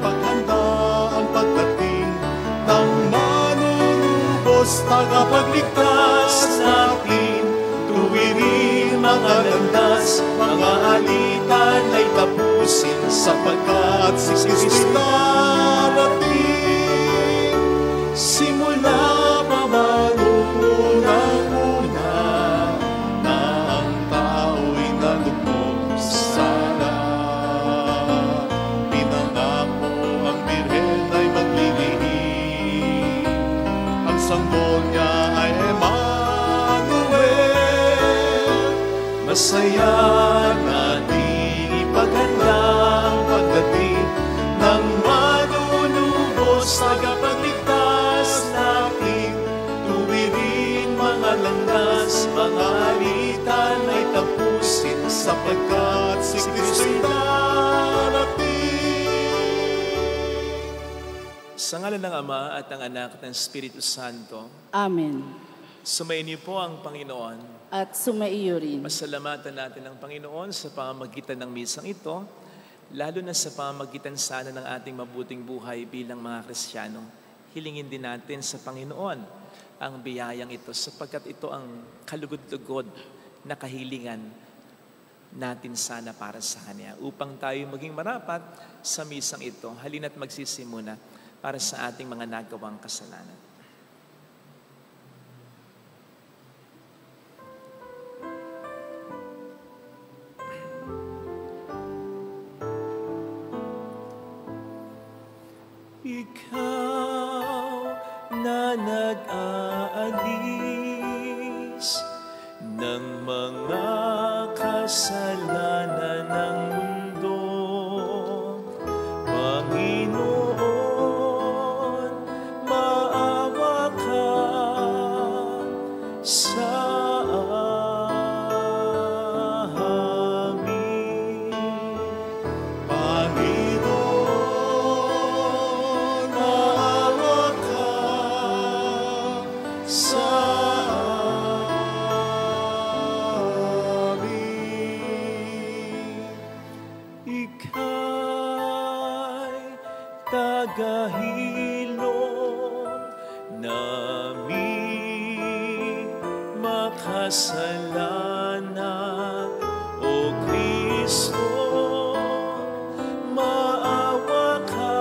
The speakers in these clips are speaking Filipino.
ipaghanda ang pagdating ng manunubos, tagapagligtas natin. Tuwirin mga landas, mga alitan ay tapusin, sapagkat si Kristo'y darating. Simula pa man unang-una na ang tao'y nalubog sana, pinangako ang Birhen ay maglilihim. Ang sanggol niya ay Emmanuel. Masaya nating ipaghanda ang pagdating ng manunubos, tagapagligtas natin. Tuwirin mga landas, mga alitan ay tapusin, sapagkat si Kristo'y darating. Sa ngalan ng Ama at ng Anak at ng Espiritu Santo. Amen. Sumainyo po ang Panginoon. At sumaiyo rin. Pasalamatan natin ang Panginoon sa pamamagitan ng misang ito, lalo na sa pamamagitan sana ng ating mabuting buhay bilang mga Kristiyano. Hilingin din natin sa Panginoon ang biyayang ito, sapagkat ito ang kalugod-lugod na kahilingan natin sana para sa Kanya. Upang tayo maging marapat sa misang ito, halina't magsisimuna para sa ating mga nagawang kasalanan. Ikaw na nag-aalis ng mga kasalanan ng mundo, Panginoon, maawa ka sa amin. Panginoon, maawa ka sa amin. Ika'y tagahilom namin makasalanan, O Kristo, maawa ka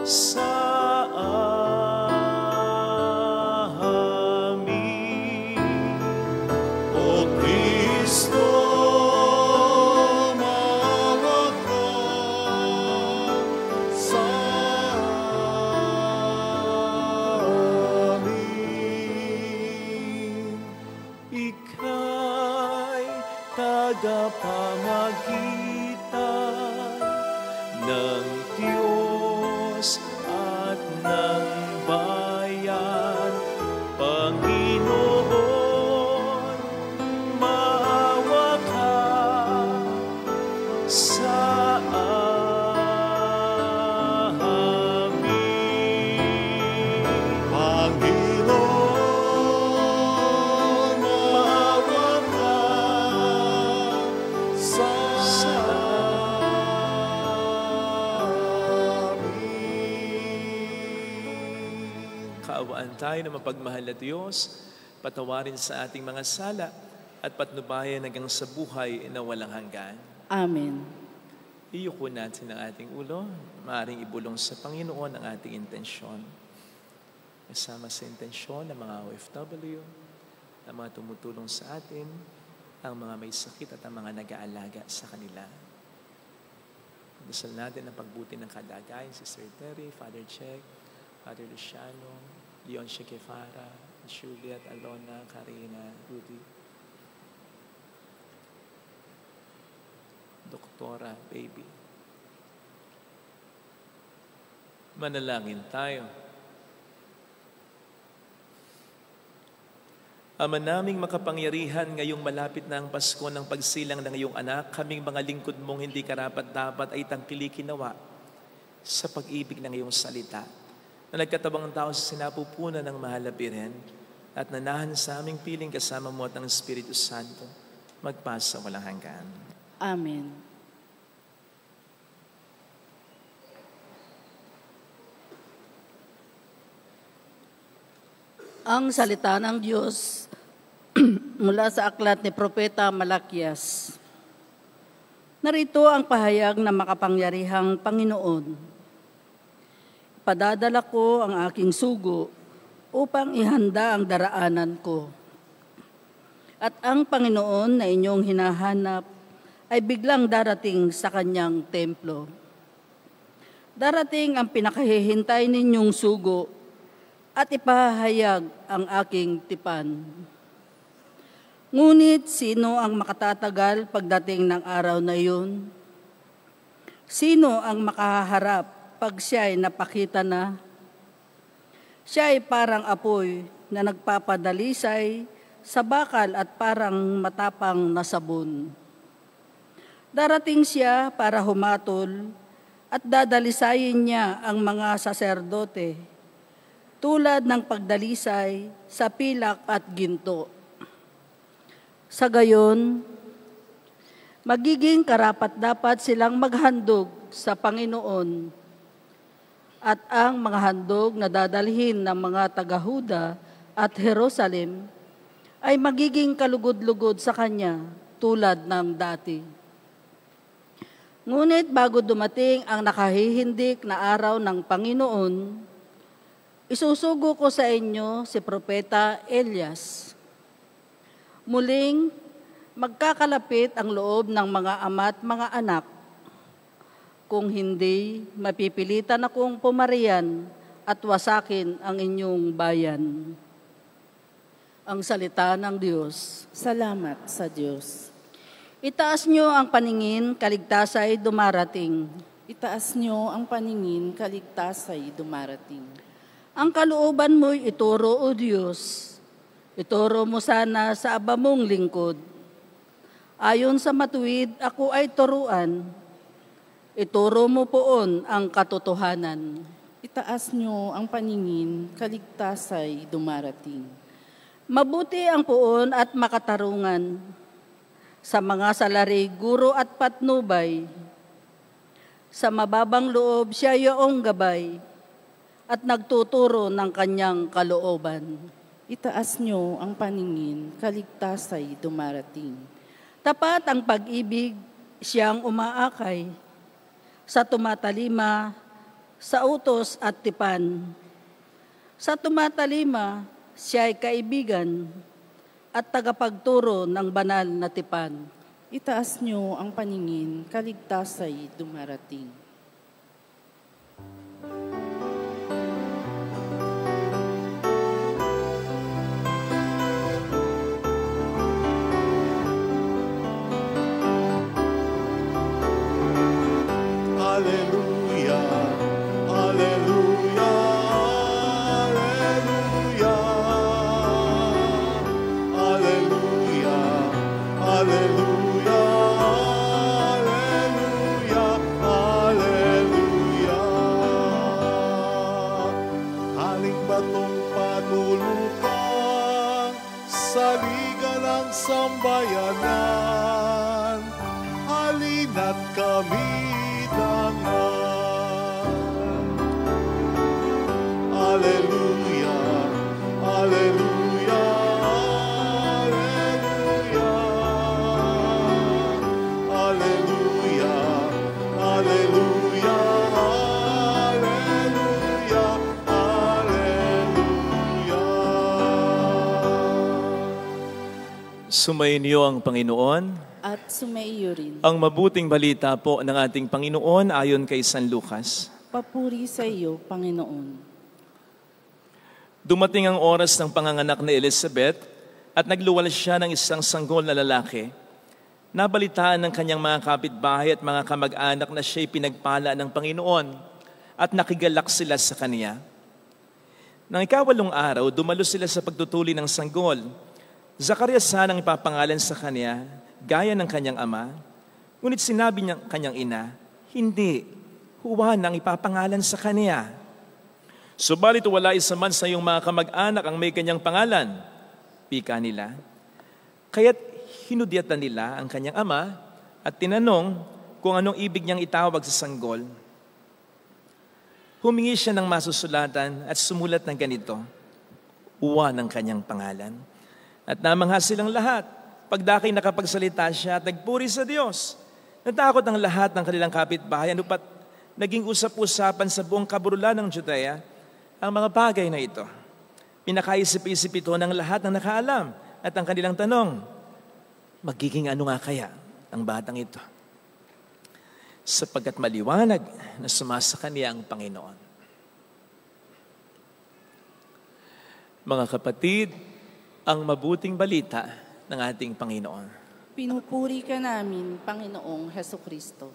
sa amin. O Kristo, maawa ka sa amin. Ika'y tagapamagitan ng Diyos at ng bayan, Panginoon, maawa ka sa amin. Panginoon, maawa ka sa amin. Kaawaan tayo na mapagmahal na Diyos, patawarin sa ating mga sala at patnubayan hanggang sa buhay na walang hanggan. Amen. Iyuko natin ang ating ulo, maaaring ibulong sa Panginoon ang ating intensyon. Kasama sa intensyon ng mga OFW, ang mga tumutulong sa atin, ang mga may sakit at ang mga nag-aalaga sa kanila. Dasal natin ang pagbuti ng kalagayan, Sister Terry, Father Check, Father Luciano, Leon Shekefara, Juliet, Alona, Karina, Rudy, Doktora, Baby. Manalangin tayo. Ama naming makapangyarihan, ngayong malapit na ang Pasko ng pagsilang ng iyong anak, kaming mga lingkod mong hindi karapat-dapat ay tangkilikin nawa sa pag-ibig ng iyong salita, na nagkatabang tao sa sinapupunan ng mahal na Birhen at nanahan sa aming piling kasama mo at ng Espiritu Santo, magpasa walang hanggan. Amen. Ang salita ng Diyos mula sa aklat ni Propeta Malakias. Narito ang pahayag ng makapangyarihang Panginoon. Padadala ko ang aking sugo upang ihanda ang daraanan ko. At ang Panginoon na inyong hinahanap ay biglang darating sa kanyang templo. Darating ang pinakahihintay ninyong sugo at ipahayag ang aking tipan. Ngunit sino ang makatatagal pagdating ng araw na iyon? Sino ang makaharap pag siya'y napakita na? Siya'y parang apoy na nagpapadalisay sa bakal at parang matapang na sabon. Darating siya para humatol at dadalisayin niya ang mga saserdote tulad ng pagdalisay sa pilak at ginto. Sa gayon, magiging karapat-dapat silang maghandog sa Panginoon at ang mga handog na dadalhin ng mga taga-Huda at Jerusalem ay magiging kalugod-lugod sa Kanya tulad ng dati. Ngunit bago dumating ang nakahihindik na araw ng Panginoon, isusugo ko sa inyo si Propeta Elias. Muling, magkakalapit ang loob ng mga ama at mga anak. Kung hindi, mapipilitan akong pumarian at wasakin ang inyong bayan. Ang salita ng Diyos. Salamat sa Diyos. Itaas niyo ang paningin, kaligtasay dumarating. Itaas niyo ang paningin, kaligtasay dumarating. Ang kalooban mo'y ituro, O Diyos. Ituro mo sana sa aba mong lingkod. Ayon sa matuwid, ako ay turuan. Ituro mo poon ang katotohanan. Itaas niyo ang paningin, kaligtasay dumarating. Mabuti ang poon at makatarungan sa mga salari, guro at patnubay. Sa mababang loob siya yoong gabay at nagtuturo ng kanyang kalooban. Itaas niyo ang paningin, kaligtasay dumarating. Tapat ang pag-ibig, siyang umaakay sa tumatalima, sa utos at tipan. Sa tumatalima, siya'y kaibigan at tagapagturo ng banal na tipan. Itaas niyo ang paningin, kaligtasay dumarating. Alleluia, alleluia, alleluia, alleluia, alleluia, alleluia, alleluia. Aling batong patulupang sa liga ng sambayanan, halina't kami Alleluia, alleluia, alleluia, alleluia, alleluia, alleluia, alleluia. Sumainyo ang Panginoon. At sumaiyo rin. Ang mabuting balita po ng ating Panginoon ayon kay San Lucas. Papuri sa iyo, Panginoon. Dumating ang oras ng panganganak ni Elizabeth at nagluwal siya ng isang sanggol na lalaki. Nabalitaan ng kanyang mga kapitbahay at mga kamag-anak na siya'y pinagpala ng Panginoon at nakigalak sila sa kaniya. Nang ikawalong araw, dumalo sila sa pagtutuli ng sanggol. Zacarias sanang ipapangalan sa kanya, gaya ng kanyang ama. Ngunit sinabi niya kanyang ina, hindi, Juan ang ipapangalan sa kanya. Subalit wala isa man sa iyong mga kamag-anak ang may kanyang pangalan, pika nila. Kaya't hinudyatan nila ang kanyang ama at tinanong kung anong ibig niyang itawag sa sanggol. Humingi siya ng masusulatan at sumulat ng ganito, Juan ang kanyang pangalan. At namangha silang lahat. Pagdakay nakapagsalita siya at nagpuri sa Diyos. Natakot ang lahat ng kanilang kapitbahay, anupat naging usap-usapan sa buong kaburulan ng Judea ang mga bagay na ito. Pinakaisip-isip ito ng lahat ng nakaalam at ang kanilang tanong, magiging ano nga kaya ang batang ito? Sapagkat maliwanag na sumasa kaniya ang Panginoon. Mga kapatid, ang mabuting balita ng ating Panginoon. Pinupuri ka namin, Panginoong Hesukristo.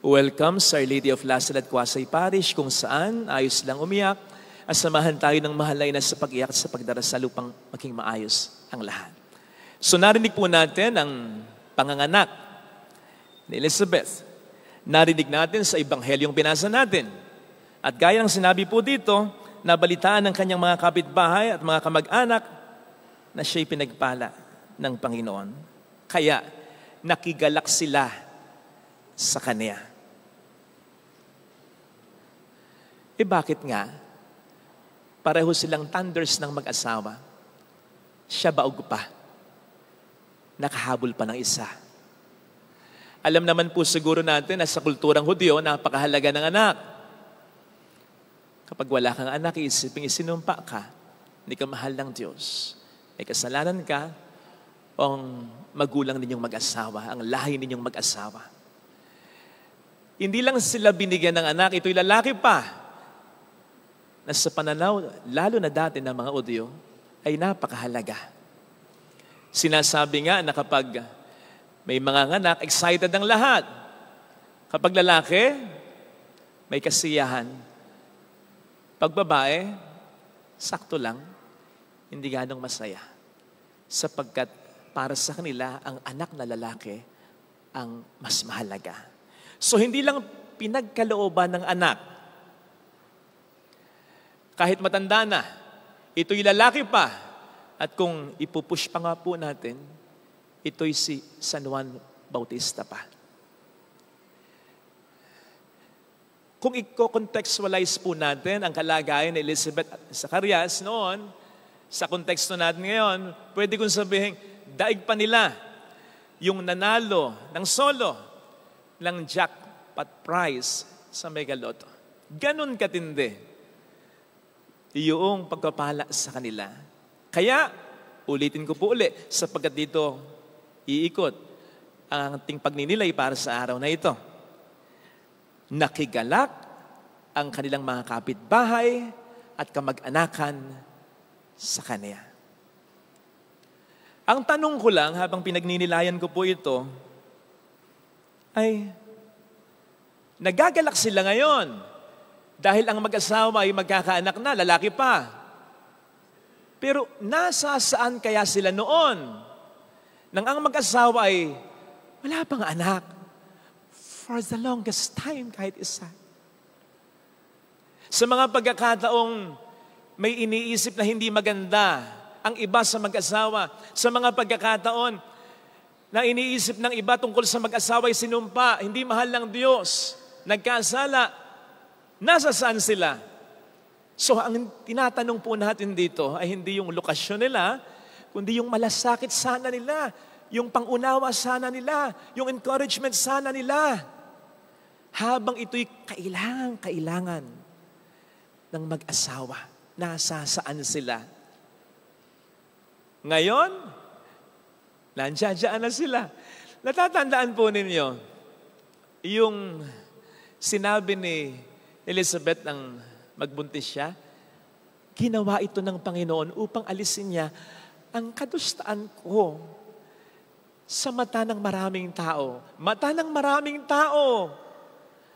Welcome sa Our Lady of Lazaret, Quasay Parish, kung saan ayos lang umiyak at samahan tayo ng mahalay na sa pag-iyak at sa pagdarasal upang maging maayos ang lahat. So narinig po natin ang panganganak ni Elizabeth. Narinig natin sa Ebanghelyong binasa natin. At gaya ng sinabi po dito, nabalitaan ng kanyang mga kapitbahay at mga kamag-anak na siya'y pinagpala ng Panginoon. Kaya nakigalak sila sa kanya. Bakit nga? Pareho silang thunders ng mag-asawa. Siya baog pa. Nakahabol pa ng isa. Alam naman po siguro natin na sa kulturang Hudyo, napakahalaga ng anak. Kapag wala kang anak, iisipin, isinumpa ka. Hindi ka mahal ng Diyos. May kasalanan ka, o ang magulang ninyong mag-asawa, ang lahi ninyong mag-asawa. Hindi lang sila binigyan ng anak, ito'y lalaki pa. Na sa pananaw, lalo na dati ng mga Hudyo, ay napakahalaga. Sinasabi nga na kapag may mga anak, excited ang lahat. Kapag lalaki, may kasiyahan. Pag babae, sakto lang, hindi ganong masaya. Sapagkat para sa kanila, ang anak na lalaki ang mas mahalaga. So hindi lang pinagkalooban ng anak. Kahit matanda na, ito'y lalaki pa. At kung ipupush pa nga po natin, ito'y si San Juan Bautista pa. Kung i-contextualize po natin ang kalagayan ni Elizabeth at Zacarias noon, sa konteksto natin ngayon, pwede kong sabihin, daig pa nila yung nanalo ng solo ng jackpot prize sa Megaloto. Ganon katindi yung pagpapala sa kanila. Kaya, ulitin ko po uli, sapagkat dito iikot ang ating pagninilay para sa araw na ito. Nakigalak ang kanilang mga kapitbahay at kamag-anakan sa kanya. Ang tanong ko lang, habang pinagninilayan ko po ito, ay nagagalak sila ngayon dahil ang mag-asawa ay magkakaanak na, lalaki pa. Pero nasa saan kaya sila noon? Nang ang mag-asawa ay wala pang anak. For the longest time, kahit isa. Sa mga pagkakataong may iniisip na hindi maganda ang iba sa mag-asawa, sa mga pagkakataon na iniisip ng iba tungkol sa mag-asawa ay sinumpa, hindi mahal ng Diyos, nagkasala, nasa saan sila? So, ang tinatanong po natin dito ay hindi yung lokasyon nila, kundi yung malasakit sana nila, yung pangunawa sana nila, yung encouragement sana nila. Habang ito'y kailangan ng mag-asawa, nasa saan sila? Ngayon, nandiyan na sila. Natatandaan po ninyo, yung sinabi ni Elizabeth ng magbuntis siya, ginawa ito ng Panginoon upang alisin niya ang kadustaan ko sa mata ng maraming tao. Mata ng maraming tao,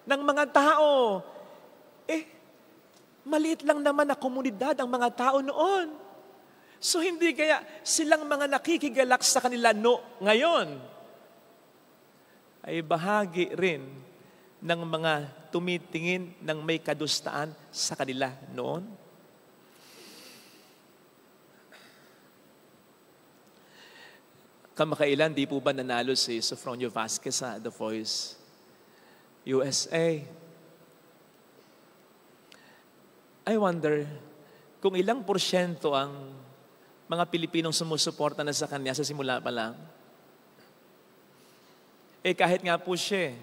ng mga tao. Maliit lang naman na komunidad ang mga tao noon. So hindi kaya silang mga nakikigalak sa kanila ngayon ay bahagi rin ng mga tumitingin ng may kadustaan sa kanila noon? Kamakailan, di po ba nanalo si Sofronio Vasquez sa The Voice USA? I wonder kung ilang porsyento ang mga Pilipinong sumusuporta na sa kanya sa simula pa lang. Kahit nga po siya,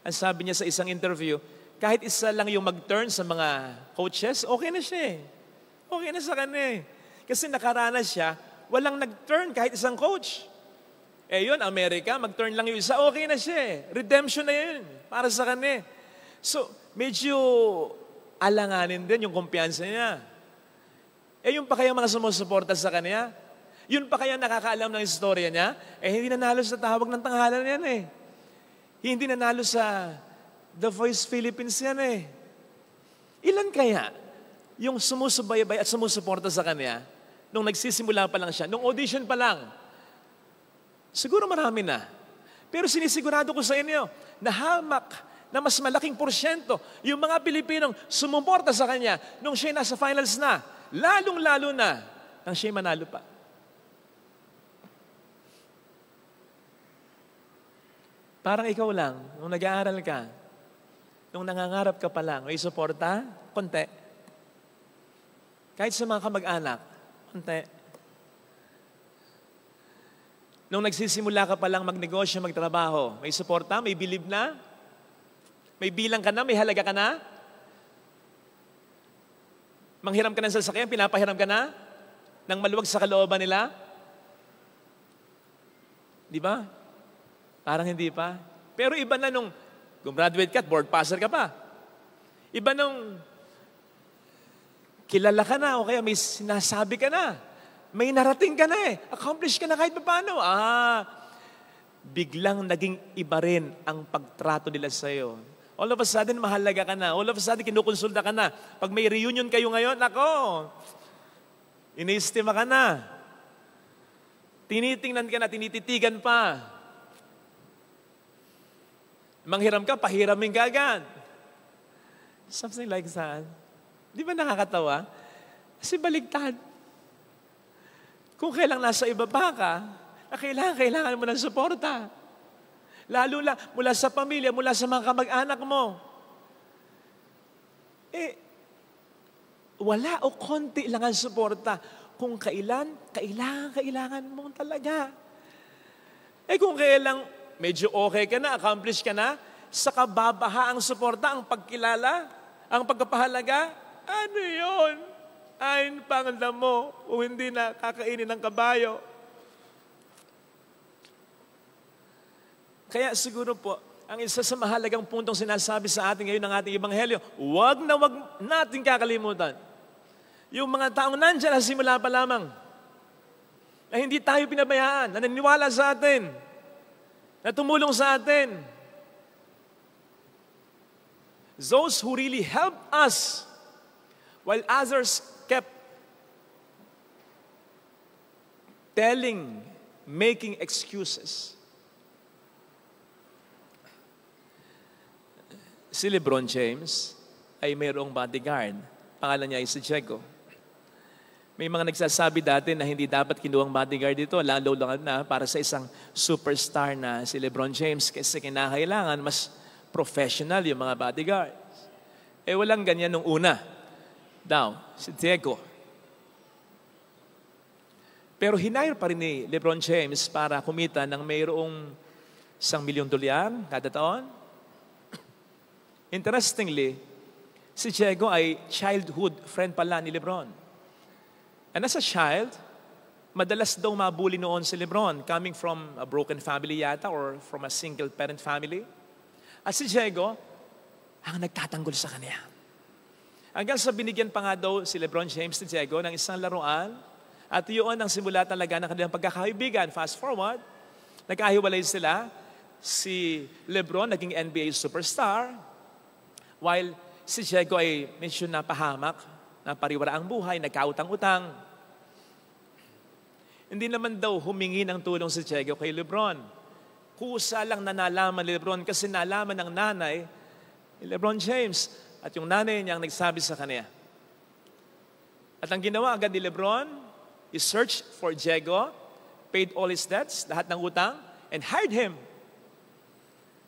ang sabi niya sa isang interview, kahit isa lang yung mag-turn sa mga coaches, okay na siya. Okay na sa kanya. Kasi nakaranas siya, walang nag-turn kahit isang coach. Yun, Amerika, mag-turn lang yung isa, okay na siya. Redemption na yun para sa kanya. So, medyo alanganin din yung kumpiyansa niya. Yung pa kaya mga sumusuporta sa kanya? Yun pa kaya nakakaalam ng istorya niya? Hindi nanalo sa tawag ng tanghalan yan Hindi nanalo sa The Voice Philippines yan Ilan kaya yung sumusubaybay at sumusuporta sa kanya nung nagsisimula pa lang siya, nung audition pa lang? Siguro marami na. Pero sinisigurado ko sa inyo, na hamak na mas malaking porsyento yung mga Pilipinong sumuporta sa kanya nung siya nasa finals na, lalong-lalo na nang siya manalo pa. Parang ikaw lang, nung nag-aaral ka, nung nangangarap ka pa lang, may suporta, konti. Kahit sa mga kamag-anak, konti. Nung nagsisimula ka pa lang magnegosyo, magtrabaho, may suporta, may believe na, may bilang ka na, may halaga ka na. Manghiram ka ng sasakyan, pinapahiram ka na, nang maluwag sa kalooban nila. Di ba? Parang hindi pa. Pero iba na nung gumraduate ka at board passer ka pa. Iba nung kilala ka na o kaya may sinasabi ka na. May narating ka na Accomplish ka na kahit paano. Biglang naging iba rin ang pagtrato nila sa'yo. All of a sudden, mahalaga ka na. All of a sudden, kinukonsulta ka na. Pag may reunion kayo ngayon, nako, iniistima ka na. Tinitingnan ka na, tinititigan pa. Manghiram ka, pahiramin ka agad. Something like that. Di ba nakakatawa? Kasi baligtad. Kung kailang nasa ibaba ka, na kailangan mo ng suporta. Lalo lang, mula sa pamilya, mula sa mga kamag-anak mo. Wala o konti lang ang suporta. Kung kailangan mo talaga. Kung kailang medyo okay ka na, accomplish ka na, sa kababaha ang suporta, ang pagkilala, ang pagkapahalaga, ano yun? Ayon panganda mo o hindi na kakainin ng kabayo. Kaya siguro po, ang isa sa mahalagang puntong sinasabi sa atin ngayon ng ating Ebanghelyo, wag natin kakalimutan. Yung mga taong nandiyan na simula pa lamang, na hindi tayo pinabayaan, na naniniwala sa atin, na tumulong sa atin. Those who really helped us while others kept making excuses. Si LeBron James ay mayroong bodyguard. Pangalan niya ay si Diego. May mga nagsasabi dati na hindi dapat kinuhang bodyguard dito, lalo lang na para sa isang superstar na si LeBron James kasi kinakailangan mas professional yung mga bodyguards. Walang ganyan nung una. Si Diego. Pero hinire pa rin ni LeBron James para kumita ng mayroong $1 milyon kada taon. Interestingly, si Diego ay childhood friend pala ni LeBron. And as a child, madalas daw mabuli noon si LeBron, coming from a broken family yata or from a single parent family. At si Diego, ang nagtatanggol sa kanya. Hanggang sa binigyan pa nga daw si LeBron James ni Diego ng isang laruan at yun ang simula talaga ng kanilang pagkakaibigan. Fast forward, nagkahiwalay sila. Si LeBron naging NBA superstar while si Diego ay medyo napahamak, napariwara ang buhay, nagkautang-utang. Hindi naman daw humingi ng tulong si Diego kay LeBron. Kusa lang na nalaman ni LeBron kasi nalaman ng nanay ni LeBron James at yung nanay niya ang nagsabi sa kanya. At ang ginawa agad ni LeBron is search for Diego, paid all his debts, lahat ng utang, and hired him.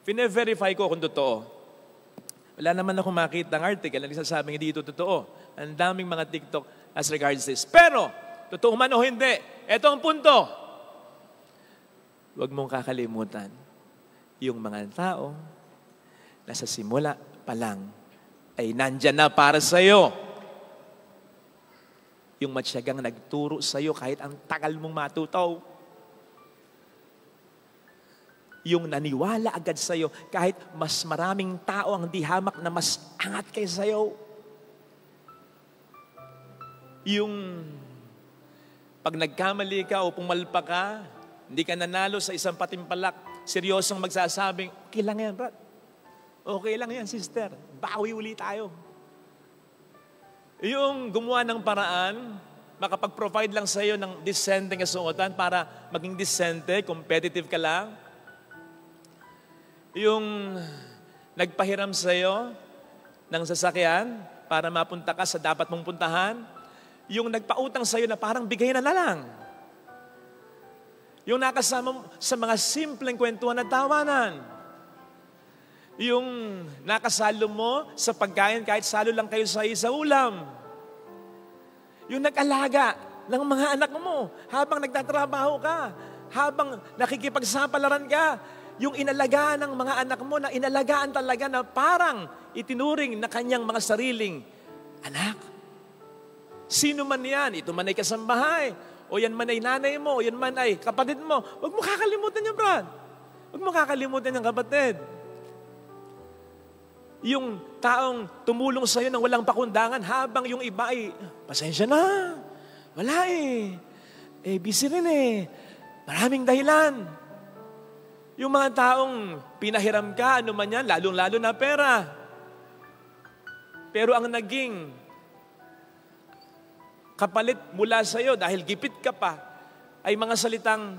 Pine-verify ko kung totoo. Wala naman ako makita ng article na nagsasabing hindi ito totoo. Ang daming mga TikTok as regards this. Pero, totoo man o hindi, ito ang punto. Huwag mong kakalimutan yung mga tao na sa simula pa lang ay nandyan na para sa'yo. Yung matyagang nagturo sa'yo kahit ang tagal mong matutaw. Yung naniwala agad sa'yo kahit mas maraming tao ang dihamak na mas angat kay sa'yo. Yung pag nagkamali ka o pumalpa ka, hindi ka nanalo sa isang patimpalak, seryosong magsasabing, okay lang yan, brad. Okay lang yan, sister. Bawi uli tayo. Yung gumawa ng paraan, makapag-provide lang sa iyo ng decente kasuotan para maging decente, competitive ka lang. Yung nagpahiram sa iyo ng sasakyan para mapunta ka sa dapat mong puntahan. Yung nagpautang sa iyo na parang bigay na lang. Yung nakasama sa mga simpleng kwentuhan at tawanan. Yung nakasalo mo sa pagkain kahit salo lang kayo sa ulam. Yung nag-alaga ng mga anak mo habang nagtatrabaho ka, habang nakikipagsapalaran ka, yung inalagaan ng mga anak mo na inalagaan talaga na parang itinuring na kanyang mga sariling anak. Sino man yan, ito man ay kasambahay, o yan man ay nanay mo, o yan man ay kapatid mo, huwag mo kakalimutan yan, brad. Huwag mo kakalimutan yan, kapatid. Yung taong tumulong sa iyo nang walang pakundangan habang yung iba ay, pasensya na, wala busy rin maraming dahilan. Yung mga taong pinahiram ka, ano man yan, lalong-lalo na pera. Pero ang naging kapalit mula sa iyo dahil gipit ka pa, ay mga salitang,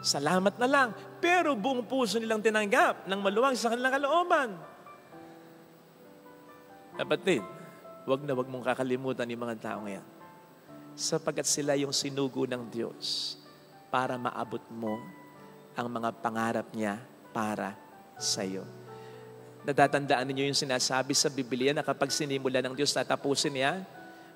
salamat na lang. Pero buong puso nilang tinanggap ng maluwag sa kanilang kalooban. Kapatid, wag mong kakalimutan yung mga tao ngayon. Sapagkat sila yung sinugo ng Diyos para maabot mo ang mga pangarap niya para sa iyo. Natatandaan niyo yung sinasabi sa Biblia na kapag sinimula ng Diyos, tatapusin niya.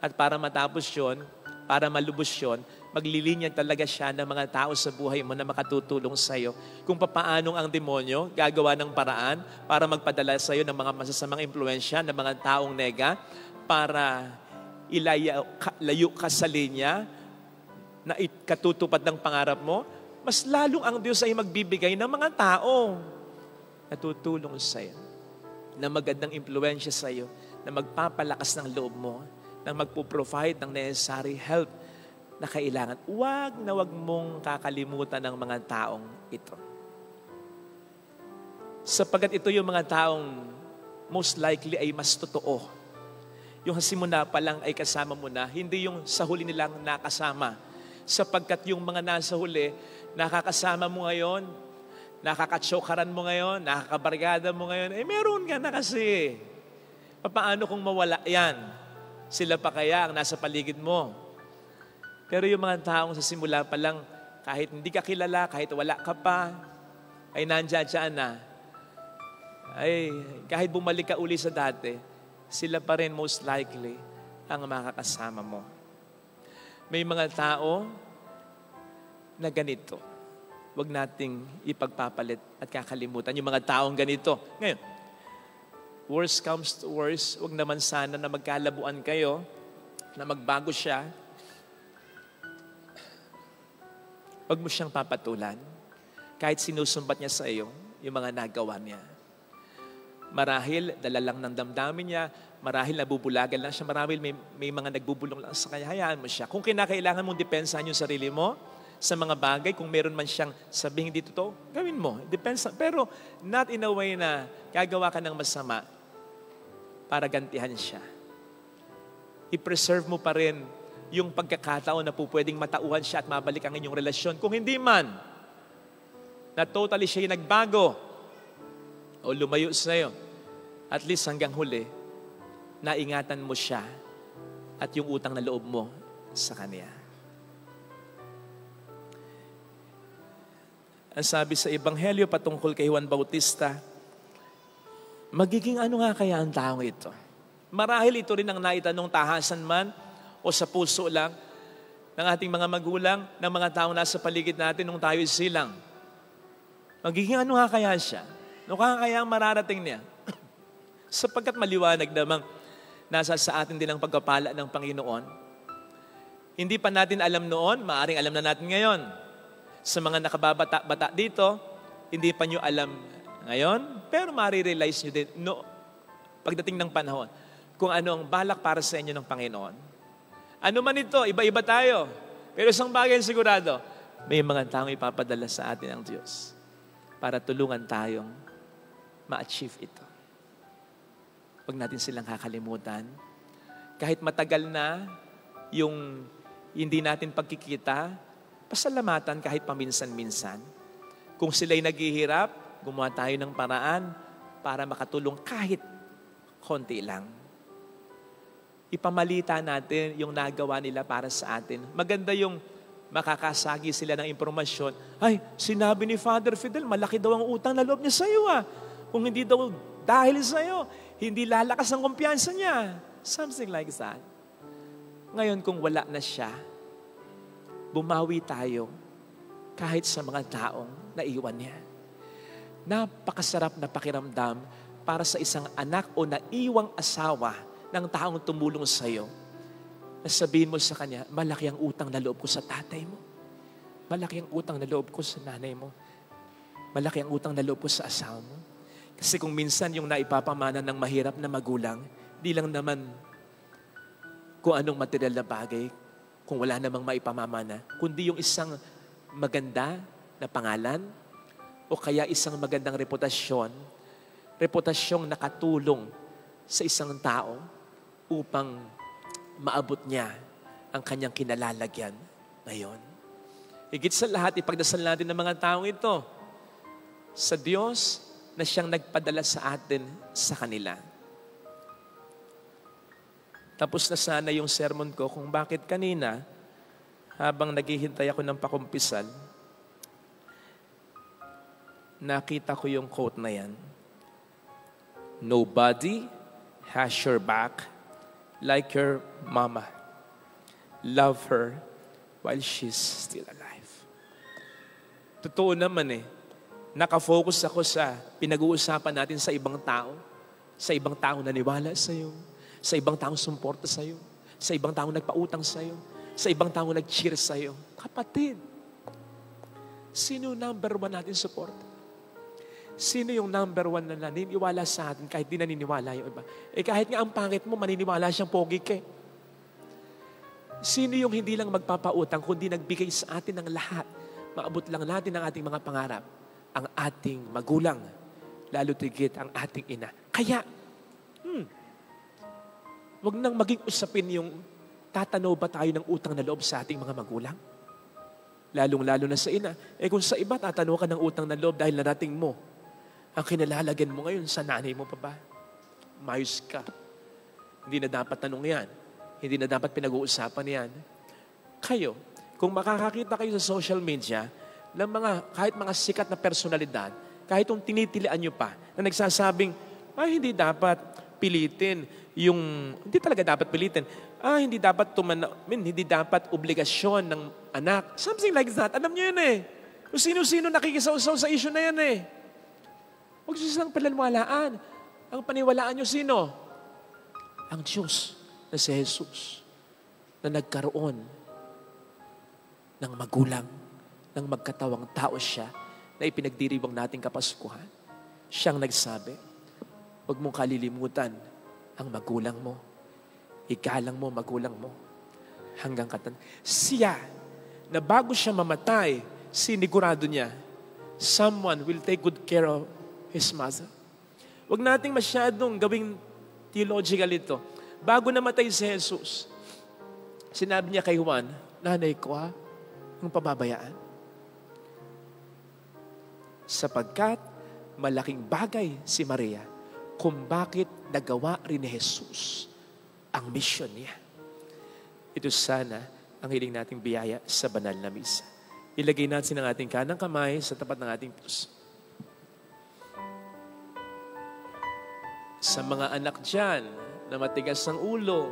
At para matapos yun, para malubos yun, maglilinyag talaga siya ng mga tao sa buhay mo na makatutulong sa iyo. Kung papaanong ang demonyo gagawa ng paraan para magpadala sa iyo ng mga masasamang impluensya ng mga taong nega para ilayo ka sa linya na ikatutupad ng pangarap mo, mas lalong ang Diyos ay magbibigay ng mga tao na tutulong sa iyo, na magandang impluensya sa iyo, na magpapalakas ng loob mo, na magpo-provide ng necessary help na kailangan. Huwag na huwag mong kakalimutan ng mga taong ito. Sapagkat ito yung mga taong most likely ay mas totoo. Yung simula pa lang ay kasama mo na, hindi yung sa huli nilang nakasama. Sapagkat yung mga nasa huli, nakakasama mo ngayon, nakakatsokaran mo ngayon, nakakabargada mo ngayon, meron ka na kasi. Paano kung mawala yan? Sila pa kaya ang nasa paligid mo. Pero yung mga taong sa simula pa lang, kahit hindi ka kilala, kahit wala ka pa, ay nandiyan na. Ay, kahit bumalik ka uli sa dati, sila pa rin most likely ang makakasama mo. May mga tao na ganito. Huwag nating ipagpapalit at kakalimutan yung mga taong ganito. Ngayon, worst comes to worst, huwag naman sana na magkalabuan kayo, na magbago siya. Huwag mo siyang papatulan. Kahit sinusumbat niya sa iyo, yung mga nagawa niya. Marahil, dala lang ng damdamin niya, marahil nabubulagan lang siya, marahil may mga nagbubulong lang sa kanya, hayaan mo siya. Kung kinakailangan mong depensahan yung sarili mo, sa mga bagay, kung meron man siyang sabihin dito to, gawin mo. Depensa. Pero not in a way na gagawa ka ng masama, para gantihan siya. I-preserve mo pa rin yung pagkakataon na po pwedeng matauhan siya at mabalik ang inyong relasyon. Kung hindi man, na totally siya yung nagbago o lumayo sa iyo, at least hanggang huli, naingatan mo siya at yung utang na loob mo sa kanya. Ang sabi sa Ebanghelyo patungkol kay Juan Bautista, magiging ano nga kaya ang taong ito? Marahil ito rin ang naitanong tahasan man o sa puso lang ng ating mga magulang, ng mga taong nasa paligid natin nung tayo silang. Magiging ano nga kaya siya? Ano kaya ang mararating niya? Sapagkat maliwanag namang nasa sa atin din ang pagkapala ng Panginoon. Hindi pa natin alam noon, maaring alam na natin ngayon. Sa mga nakababata-bata dito, hindi pa nyo alam ngayon, pero marirealize nyo din pagdating ng panahon kung ano ang balak para sa inyo ng Panginoon. Ano man ito, iba-iba tayo. Pero isang bagay sigurado, may mga taong ipapadala sa atin ng Diyos para tulungan tayong ma-achieve ito. Huwag natin silang kakalimutan. Kahit matagal na yung hindi natin pagkikita, pasalamatan kahit paminsan-minsan. Kung sila'y naghihirap, gumawa tayo ng paraan para makatulong kahit konti lang. Ipamalita natin yung nagawa nila para sa atin. Maganda yung makakasagi sila ng impormasyon. Ay, sinabi ni Father Fidel, malaki daw ang utang na loob niya sa iyo. Kung hindi daw dahil sa iyo, hindi lalakas ang kumpiyansa niya. Something like that. Ngayon, kung wala na siya, bumawi tayo kahit sa mga taong naiwan niya. Napakasarap na pakiramdam para sa isang anak o naiwang asawa ng taong tumulong sa iyo. Nasabihin mo sa kanya, malaki ang utang na loob ko sa tatay mo. Malaki ang utang na loob ko sa nanay mo. Malaki ang utang na loob ko sa asawa mo. Kasi kung minsan yung naipapamana ng mahirap na magulang, di lang naman kung anong material na bagay, kung wala namang maipamamana, kundi yung isang maganda na pangalan o kaya isang magandang reputasyong nakatulong sa isang tao upang maabot niya ang kanyang kinalalagyan ngayon. Higit sa lahat, ipagdasal natin ng mga taong ito sa Diyos na siyang nagpadala sa atin sa kanila. Tapos na sana yung sermon ko kung bakit kanina, habang naghihintay ako ng pakumpisal, nakita ko yung quote na yan. Nobody has your back like your mama. Love her while she's still alive. Totoo naman nakafocus ako sa pinag-uusapan natin sa ibang tao, sa ibang taong naniwala sa iyo, sa ibang taong sumporta sa iyo, sa ibang taong nagpautang sa iyo, sa ibang taong nag-cheer sa iyo. Kapatid, sino number one natin support? Sino yung number one na naniniwala sa atin kahit di naniniwala yung iba? Kahit nga ang pangit mo, maniniwala siyang pogi ka. Sino yung hindi lang magpapautang, kundi nagbigay sa atin ng lahat? Maabot lang natin ang ating mga pangarap. Ang ating magulang, lalo tigit ang ating ina. Kaya, wag nang maging usapin yung tatanaw ba tayo ng utang na loob sa ating mga magulang? Lalong-lalo na sa ina. Kung sa iba, tatanaw ka ng utang na loob dahil narating mo ang kinalalagyan mo ngayon sa nanay mo pa ba? Mayos ka. Hindi na dapat tanong yan. Hindi na dapat pinag-uusapan yan. Kayo, kung makakakita kayo sa social media ng kahit mga sikat na personalidad, kahit yung tinitilian nyo pa, na nagsasabing, hindi dapat pilitin hindi talaga dapat pilitin. Hindi dapat hindi dapat obligasyon ng anak. Something like that. Alam nyo yun Kung sino-sino nakikisaw-saw sa issue na yan Huwag nyo silang paniniwalaan. Ang paniwalaan nyo sino? Ang Diyos na si Jesus na nagkaroon ng magulang, ng magkatawang tao siya na ipinagdiriwang nating Kapaskuhan. Siyang nagsabi, huwag mong kalilimutan ang magulang mo. Igalang mo, magulang mo. Hanggang siya, na bago siya mamatay, sinigurado niya, someone will take good care of his mother. Huwag nating masyadong gawing theological ito. Bago namatay si Jesus, sinabi niya kay Juan, nanay ko ang pababayaan. Sapagkat malaking bagay si Maria kung bakit nagawa rin ni Jesus ang mission niya. Ito sana ang hiling nating biyaya sa banal na misa. Ilagay natin ang ating kanang kamay sa tapat ng ating puso. Sa mga anak dyan na matigas ang ulo,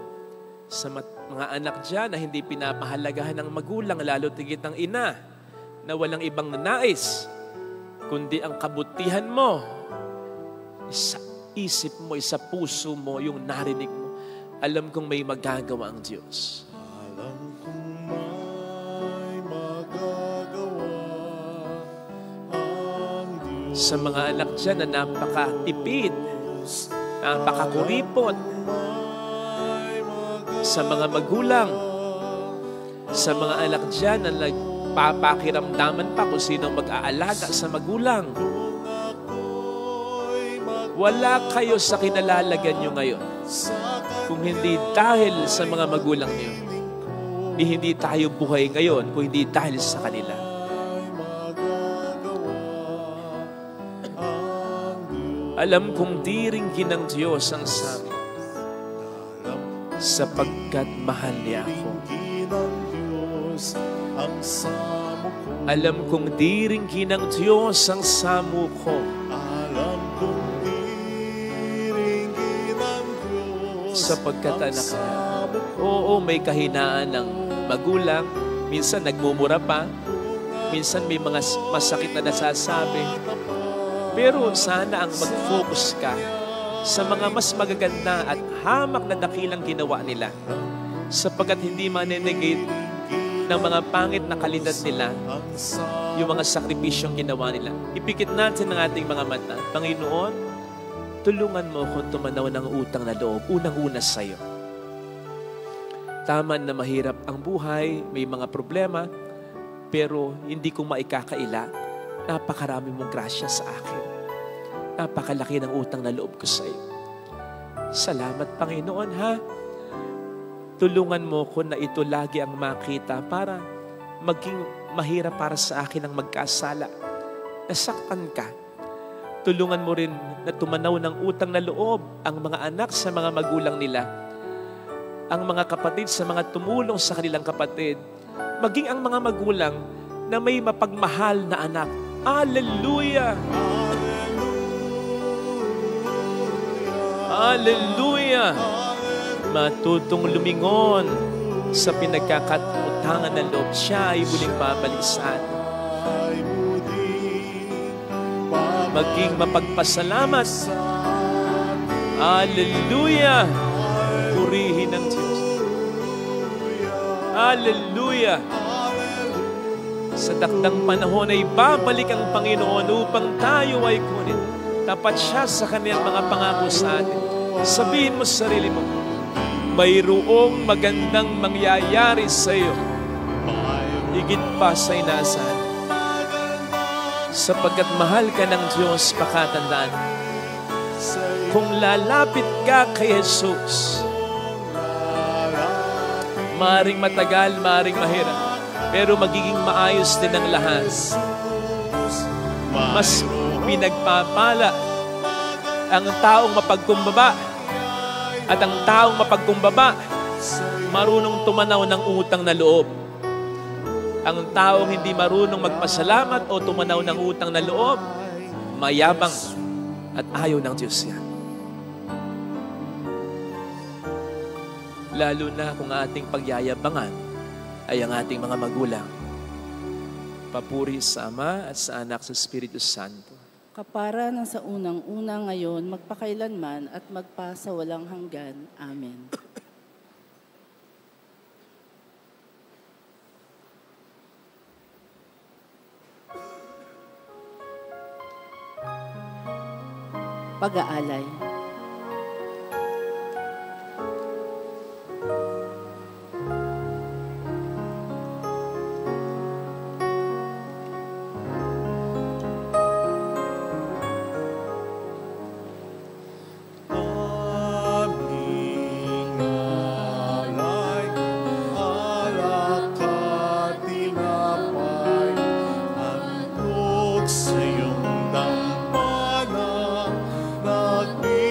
sa mga anak dyan na hindi pinapahalagahan ng magulang, lalo tigit ng ina, na walang ibang nais, kundi ang kabutihan mo, sa isip mo, sa puso mo, yung narinig mo. Alam kong may magagawa ang Diyos. Alam kong may magagawa ang Diyos. Sa mga anak dyan na napaka-tipid, napaka-kuripot, sa mga magulang, sa mga anak dyan na nagpapakiramdaman pa kung sino mag-aalaga sa magulang. Wala kayo sa kinalalagan nyo ngayon. Kung hindi dahil sa mga magulang nyo, hindi tayo buhay ngayon kung hindi dahil sa kanila. Alam kong di rin ng Diyos ang sabi, sapagkat mahal niya ako. Alam kong di rin ng Diyos ang samo ko. Sapagkat anak niya. Oo, may kahinaan ng magulang. Minsan nagmumura pa. Minsan may mga masakit na nasasabi. Pero sana ang mag-focus ka sa mga mas magaganda at hamak na dakilang ginawa nila. Sapagkat hindi manenegate ng mga pangit na kalidad nila yung mga sakripisyong ginawa nila. Ipikit natin ang ating mga mata. Panginoon, tulungan mo akong tumanaw ng utang na loob, unang-una sa iyo. Tama na mahirap ang buhay, may mga problema, pero hindi ko maikakaila. Napakarami mong grasya sa akin. Napakalaki ng utang na loob ko sa iyo. Salamat, Panginoon, ha? Tulungan mo ko na ito lagi ang makita para maging mahirap para sa akin ang magkasala. Nasaktan ka. Tulungan mo rin na tumanaw ng utang na loob ang mga anak sa mga magulang nila. Ang mga kapatid sa mga tumulong sa kanilang kapatid. Maging ang mga magulang na may mapagmahal na anak. Hallelujah! Hallelujah! Matutong lumingon sa pinagkakautangan ng loob. Siya ay muling babalik sa atin. Maging mapagpasalamat. Hallelujah! Purihin ang Diyos. Hallelujah! Sa takdang panahon ay babalik ang Panginoon upang tayo ay kunin. Tapat siya sa kanyang mga pangako sa atin. Sabihin mo sa sarili mo, mayroong magandang mangyayari sa iyo. Higit pa sa inaasahan. Sapagkat mahal ka ng Diyos, pakatandaan. Kung lalapit ka kay Jesus, maring matagal, maring mahirap, pero magiging maayos din ang lahat. Mas pinagpapala ang taong mapagkumbaba at ang taong mapagkumbaba marunong tumanaw ng utang na loob. Ang taong hindi marunong magpasalamat o tumanaw ng utang na loob, mayabang at ayaw ng Diyos yan. Lalo na kung ating pagyayabangan ay ang ating mga magulang. Papuri sa Ama at sa Anak sa Espiritu Santo. Kapara ng sa unang-una ngayon, magpakailanman at magpasa walang hanggan. Amen. Pag-aalay. Sa iyong dambana, nagbi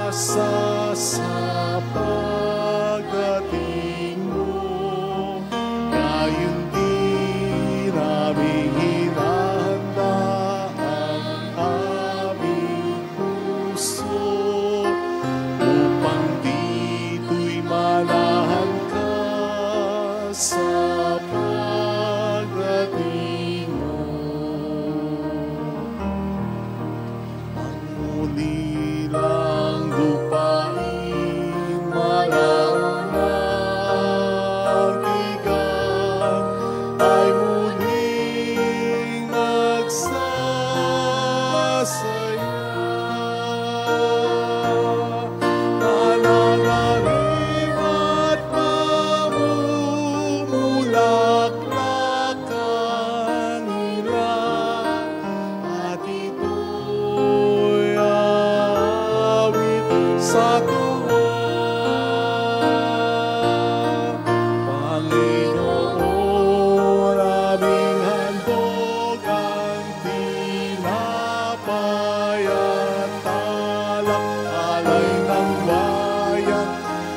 umaasa sa pagdating mo, gayon din aming hinahanda ang aming puso upang dito'y manahan ka sa pagdating mo. Ang muli lang lupain malaang nagtigang ay muling nagsasaya. Nanangalim at mamumulaklak ang ilan, at ito'y awit sa tuwa. Panginoon, aming handog ang tinapay at alak, alay ng bayan,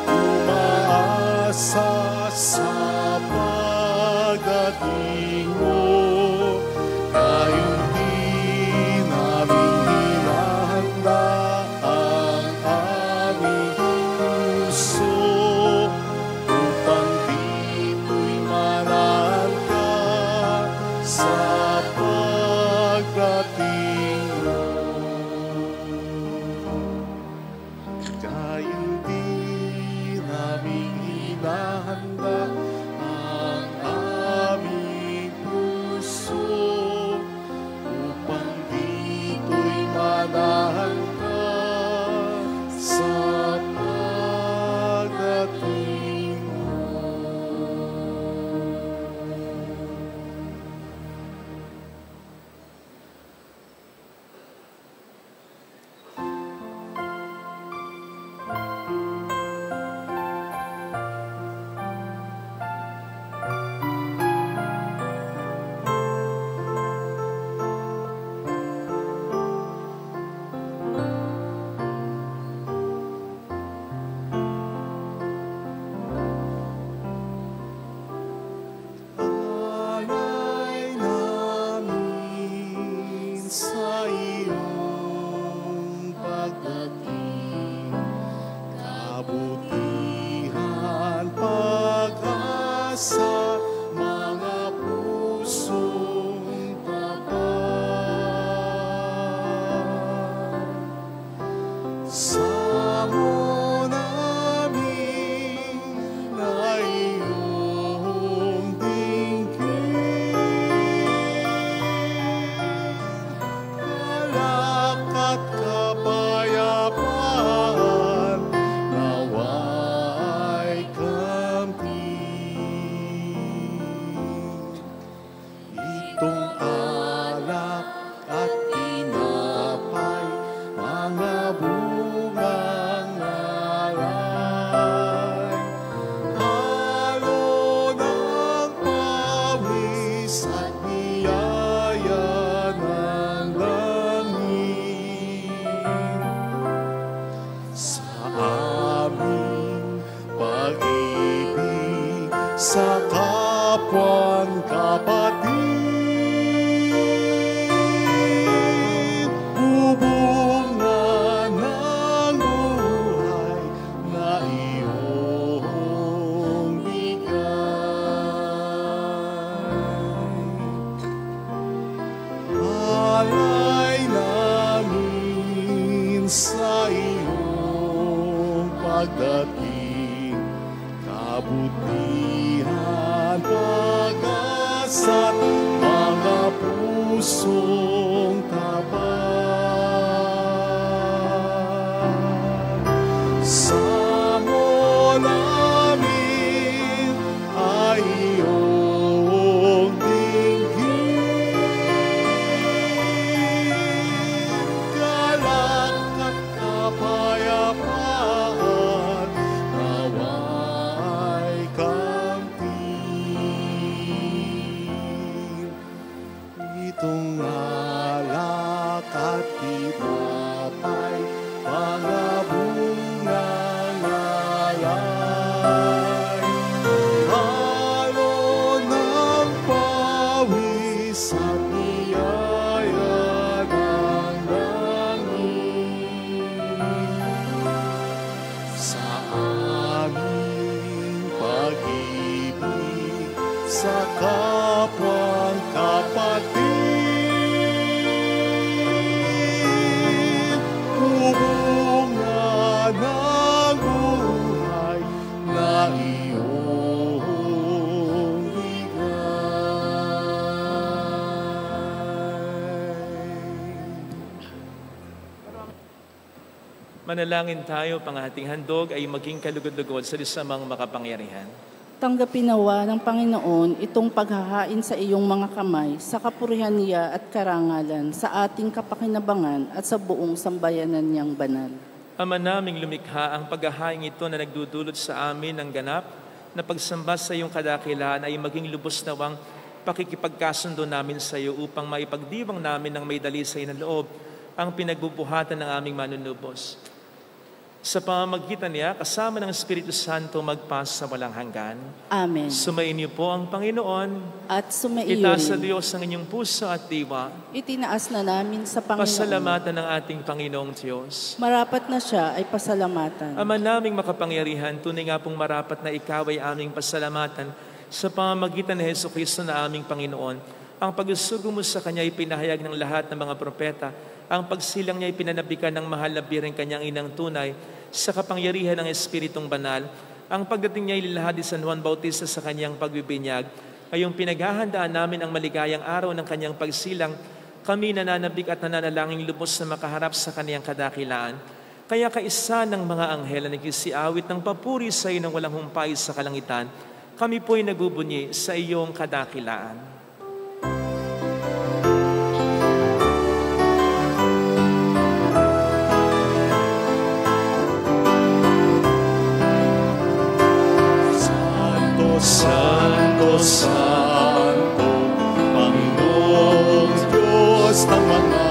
umaasa sa pagdating mo, gayon din aming hinahanda ang aming puso upang dito'y manahan ka sa pagdating mo. Gayon din aming hinahanda ang aming puso upang dito'y manahan ka sa pagdating mo. Alay namin sa iyong pagdating, kabutihan, pag-asa, mga pusong tapat. Samo namin na iyong alak at kapayapaan, nawa'y kamtin. Itong alak at tinapay, mga bungang alay, halo ng pawis at niyaya ng langit. Sa aming pag-ibig sa kapwan kapatid, bubunga ng buhay na iyong bigay. Alay namin sa iyong pagdating, kabutihan, pag-asa, mga pusong tapat. Samo namin ay iyong dinggin, galak at kapayapaan, nawa'y kamtin. Itong Manalangin tayo, pang ating handog ay maging kalugod-lugod sa lisamang makapangyarihan. Tanggapin nawa ng Panginoon itong paghahain sa iyong mga kamay sa kapurihan niya at karangalan sa ating kapakinabangan at sa buong sambayanan niyang banal. Ama naming lumikha, ang paghahain ito na nagdudulot sa amin ng ganap na pagsamba sa iyong kadakilaan ay maging lubos nawang pakikipagkasundo namin sa iyo upang maipagdiwang namin ng may dalisay na loob ang pinagbubuhatan ng aming manunubos. Sa pamamagitan niya, kasama ng Espiritu Santo magpas sa walang hanggan. Amen. Sumayin niyo po ang Panginoon. At sumaiyo Itaas sa rin. Diyos ang inyong puso at diwa. Itinaas na namin sa Panginoon. Pasalamatan ng ating Panginoong Diyos. Marapat na siya ay pasalamatan. Ama naming makapangyarihan, tunay nga pong marapat na ikaw ay aming pasalamatan sa pamamagitan ni Jesucristo na aming Panginoon. Ang pagsusugo mo sa Kanya ay pinahayag ng lahat ng mga propeta. Ang pagsilang niya ay pinanabikan ng mahal na bireng Kanyang inang tunay sa kapangyarihan ng Espiritong Banal. Ang pagdating niya ay lilahad ni San Juan Bautista sa Kanyang pagbibinyag. Ngayong pinaghahandaan namin ang maligayang araw ng Kanyang pagsilang, kami nananabik at nananalangin lubos na makaharap sa Kanyang kadakilaan. Kaya kaisa ng mga anghel na nagsiawit ng papuri sa iyo ng walang humpay sa kalangitan, kami po'y nagbubunyi sa iyong kadakilaan. Santo, Santo, Panginoong Diyos ng mga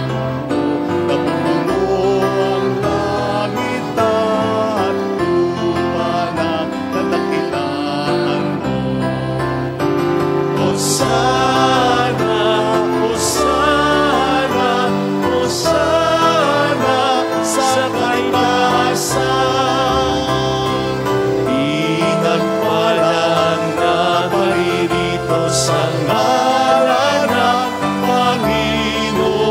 hukbo, napupuno ang langit at lupa ng kadakilaan mo. Hosana, Hosana, Hosana sa kaitaasan. Sa ngalan ng Panginoon,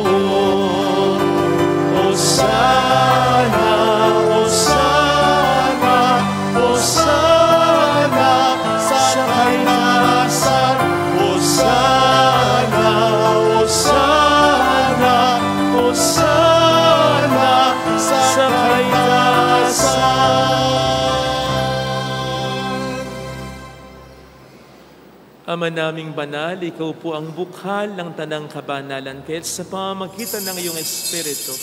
Hosana, Hosana, Hosana sa kaitaasan. Hosana, Hosana, Hosana sa kaitaasan. Ama naming banal, ikaw po ang bukhal ng tanang kabanalan, kaya't sa pamamagitan ng iyong Espiritu,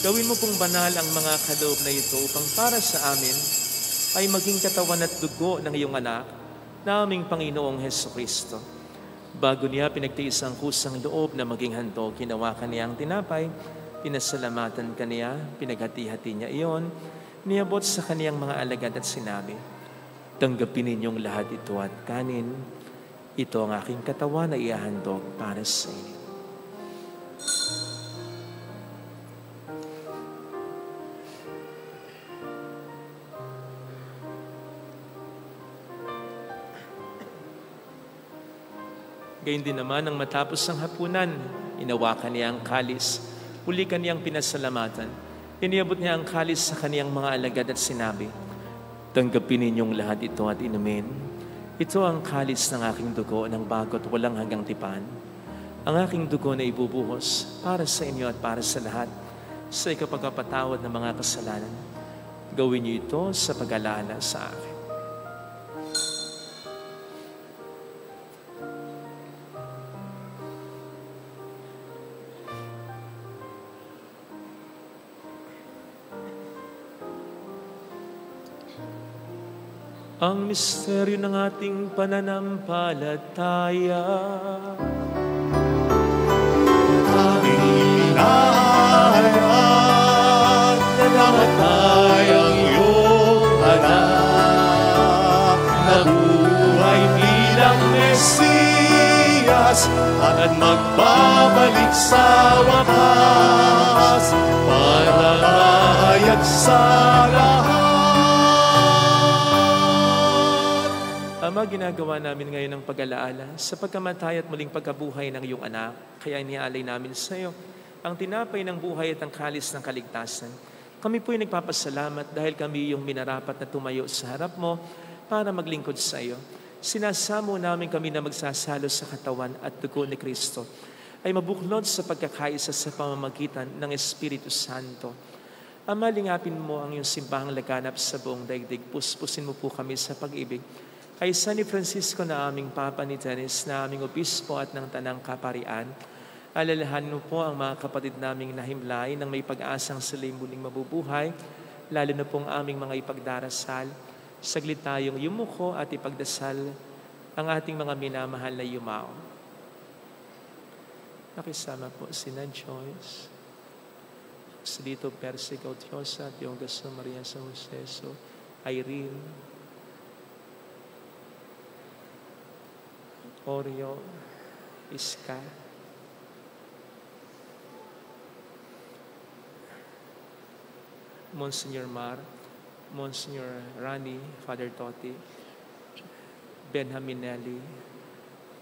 gawin mo pong banal ang mga kaloob na ito upang para sa amin ay maging katawan at dugo ng iyong anak, naming Panginoong Hesukristo. Bago niya pinagtiis ang kusang loob na maging handog, hinawakan niya ang tinapay, pinasalamatan kaniya, pinaghati-hati niya iyon, niabot sa kaniyang mga alagad at sinabi, "Tanggapin ninyong lahat ito at kanin. Ito ang aking katawan na ihahandog para sa inyo." Gayun din naman, nang matapos ang hapunan, inawakan niya ang kalis, uli kaniyang pinasalamatan. Iniabot niya ang kalis sa kaniyang mga alagad at sinabi, "Tanggapin ninyong lahat ito at inumin. Ito ang kalis ng aking dugo ng bago't walang hanggang tipan. Ang aking dugo na ibubuhos para sa inyo at para sa lahat sa ikapagpapatawad ng mga kasalanan. Gawin niyo ito sa pag-alala sa akin." Ang misteryo ng ating pananampalataya. Aming inahayag na namatay ang iyong anak, nabuhay bilang Mesiyas at magbabalik sa wakas para mahayag sa lahat. Ama, ginagawa namin ngayon ang pag-alaala sa pagkamatay at muling pagkabuhay ng iyong anak. Kaya iniaalay namin sa iyo ang tinapay ng buhay at ang kalis ng kaligtasan. Kami po'y nagpapasalamat dahil kami iyong minarapat na tumayo sa harap mo para maglingkod sa iyo. Sinasamo namin kami na magsasalo sa katawan at dugo ni Kristo, ay mabuklod sa pagkakaisa sa pamamagitan ng Espiritu Santo. Ama, lingapin mo ang iyong simbahang laganap sa buong daigdig. Puspusin mo po kami sa pag-ibig. Kay San Francisco na aming Papa ni Dennis, na aming Obispo at ng Tanang Kaparian, alalahan mo po ang mga kapatid naming nahimlay nang may pag-asang sila'y muling mabubuhay, lalo na pong aming mga ipagdarasal. Saglit tayong yumuko at ipagdasal ang ating mga minamahal na yumao. Nakisama po si Nan Joyce, Salito Persico Tiosa, Diogas Maria San Joseso, Irene, Oreo, Iska, Monsignor Mar, Monsignor Rani, Father Toti, Benjaminelli,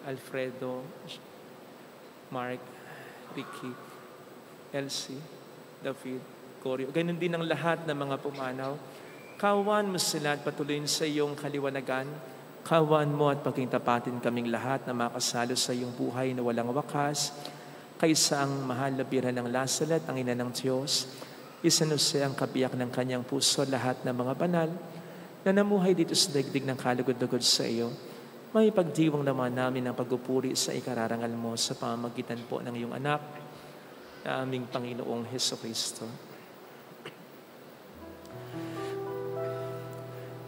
Alfredo, Mark, Ricky, Elsie, David, Corio. Ganun din ang lahat ng mga pumanaw. Kawan mo sila at patuloyin sa iyong kaliwanagan. Kawan mo at pagkintapatin kaming lahat na makasalo sa iyong buhay na walang wakas. Kaysa ang mahal na birhan ng Lasalet, ang ina ng Diyos, isanuse ang kabiyak ng kanyang puso lahat ng mga banal na namuhay dito sa daigdig ng kalugod-lugod sa iyo. May pagdiwang naman namin ang pagpupuri sa ikararangal mo sa pamamagitan po ng iyong anak, na aming Panginoong Hesukristo.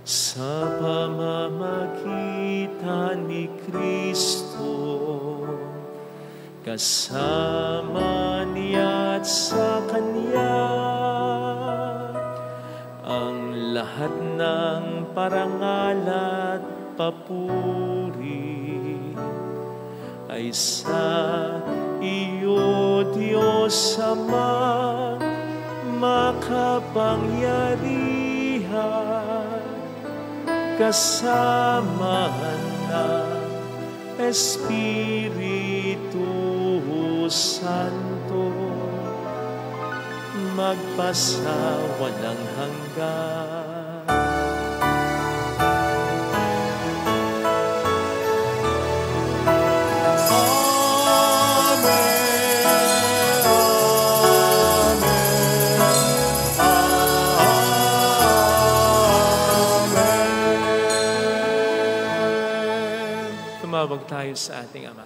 Sa pamamagitan ni Kristo, kasama niya at sa Kanya, ang lahat ng parangal at papuri ay sa iyo, Diyos Ama, makapangyarihan, kasama ng Espiritu Santo, magpasawalang hanggan. Tumawag tayo sa ating Ama.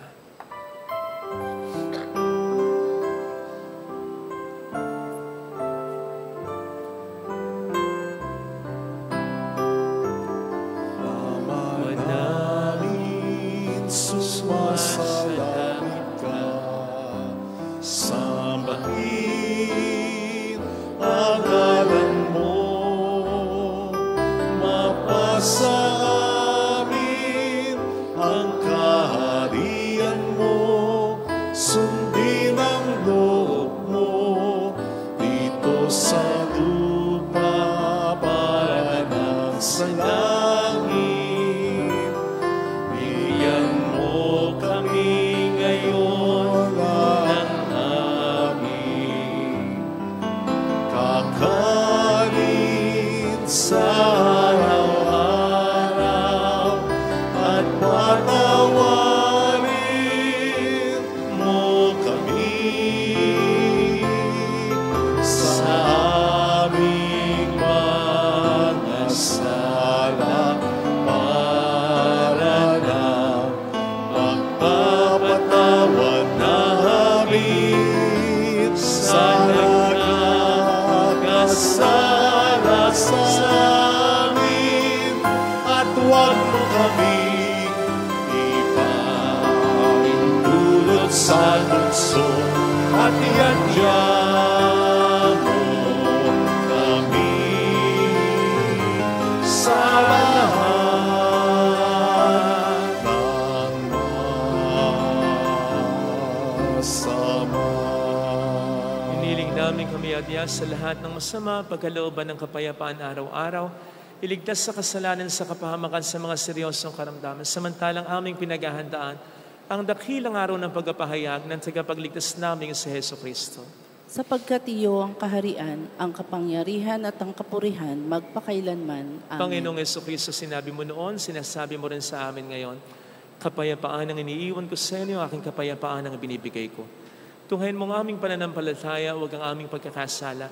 Ama namin, sumasalangit ka, sambahin ang ngalan mo, mapasa ang kaharian mo, sundin ang loob mo dito sa lupa para ng sa langit. Bigyan mo kami ngayon ng aming kakanin sa patawarin mo kami sa aming mga sala para na magpapatawad namin sa nagkakasala sa amin, at huwag mo kami sa lukso at iadya mo kami sa lahat ng masama. Hiniling namin kami adya sa lahat ng masama, pagkalooban ng kapayapaan araw-araw, iligtas sa kasalanan sa kapahamakan sa mga seryosong karamdaman, samantalang aming pinaghahandaan ang dakilang araw ng pagpapahayag ng tagapagligtas namin si Hesukristo. Sapagkat iyo ang kaharian, ang kapangyarihan at ang kapurihan magpakailanman. Amen. Panginoong Hesukristo, sinabi mo noon, sinasabi mo rin sa amin ngayon, kapayapaan ang iniiwan ko sa inyo, aking kapayapaan ang binibigay ko. Tunghayin mo ang aming pananampalataya, huwag ang aming pagkakasala,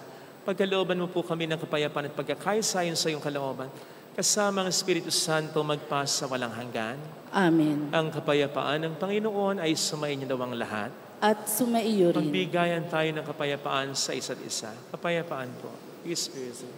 Pagkalooban mo po kami ng kapayapaan at pagkakaisa-ayon sa iyong kalooban, kasama ang Espiritu Santo magpasa walang hanggan. Amen. Ang kapayapaan ng Panginoon ay sumainyo daw ang lahat. At sumaiyo rin. Magbigayan tayo ng kapayapaan sa isa't isa. Kapayapaan po. Espiritu.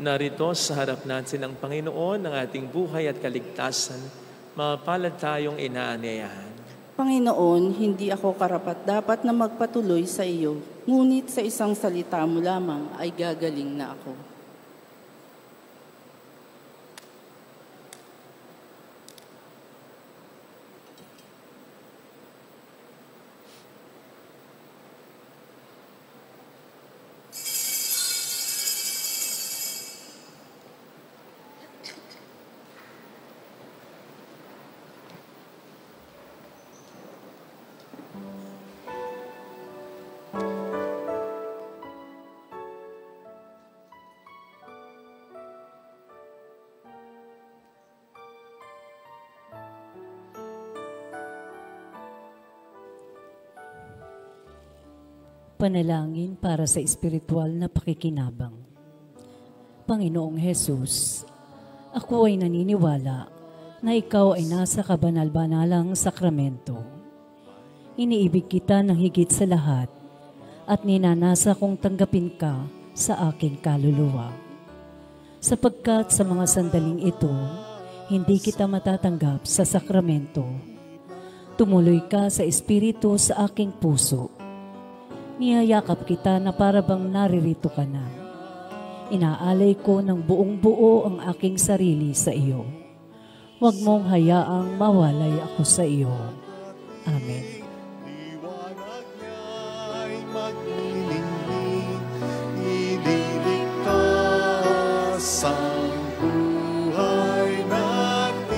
Narito sa harap natin ang Panginoon ng ating buhay at kaligtasan, mapalad tayong inaanyayahan. Panginoon, hindi ako karapat-dapat na magpatuloy sa iyo, ngunit sa isang salita mo lamang ay gagaling na ako. Panalangin para sa espiritual na pakikinabang. Panginoong Hesus, ako ay naniniwala na ikaw ay nasa kabanal-banalang sakramento. Iniibig kita ng higit sa lahat at ninanasa kong tanggapin ka sa aking kaluluwa. Sapagkat sa mga sandaling ito, hindi kita matatanggap sa sakramento. Tumuloy ka sa espiritu sa aking puso. Niyayakap kita na para bang naririto ka na. Inaalay ko ng buong buo ang aking sarili sa iyo. Huwag mong hayaang mawalay ako sa iyo. Amen. Liwanag niya'y maglilingling, ililigtas ang buhay natin.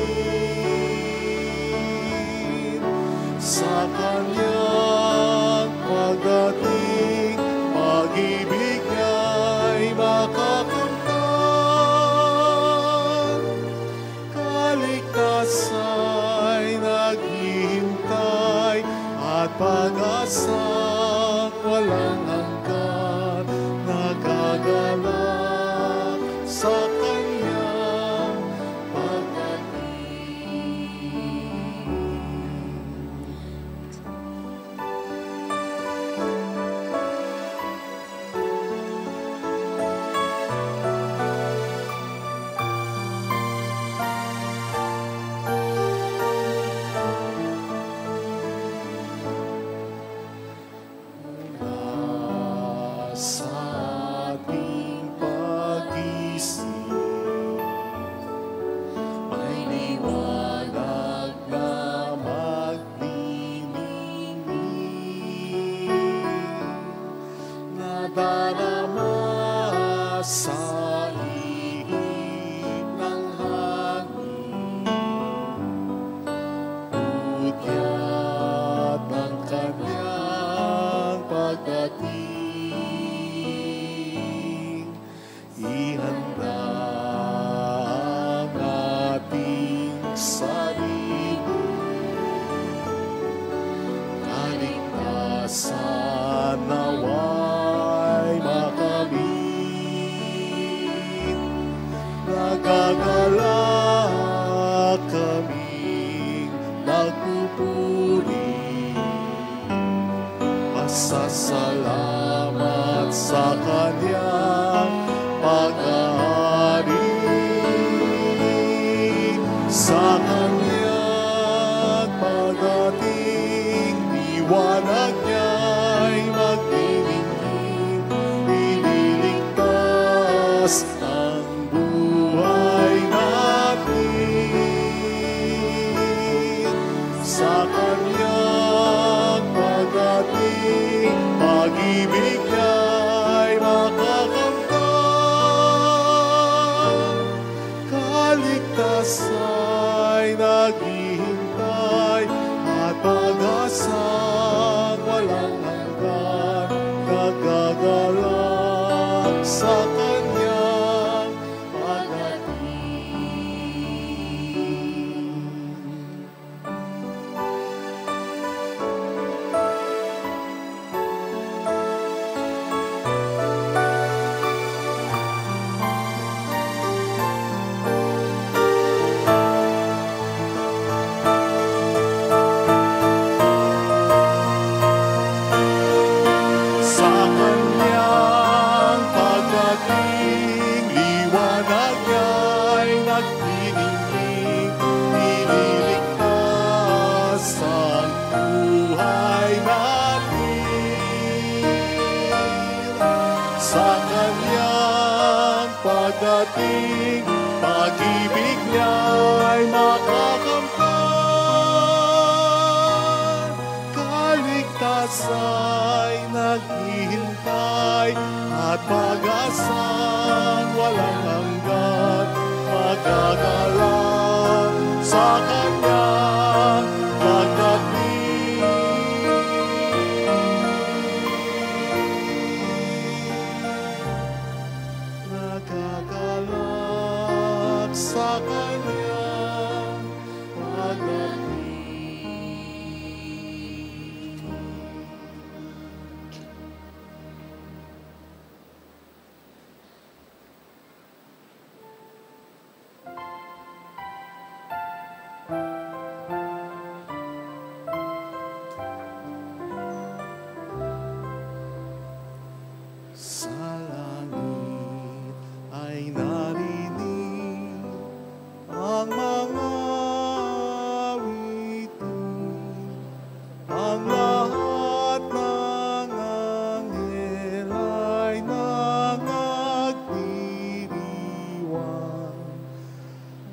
Sa kanyang pagdating, pag-ibig niya'y makakamtan. Kaligtas ay naghihintay nagagalak kaming nagpupuri. Pasasalamat sa Kanyang pag-aari, sa Kanyang pagdating, liwanag niya'y magdidingding, ililigtas ang buhay natin. Sa Kanyang pagdating, pag-ibig niya'y makakamtan. Kaligtasan naghihintay at pag-asang walang hanggan, nagagalak sa Kanyang pagdating. Sa Kanyang pagdating, liwanag niya'y nagdidingding, ililigtas ang buhay natin. Sa Kanyang pagdating, pag-ibig niya'y makakamtan. Kaligtasa'y naghihintay at pag-asang walang hanggan, magagalak sa Kanyang pagdating. Nagagalak sa Kanyang pagdating. Sa langit ay narinig ang mga awitin, ang lahat ng anghel ay nangagdiriwang,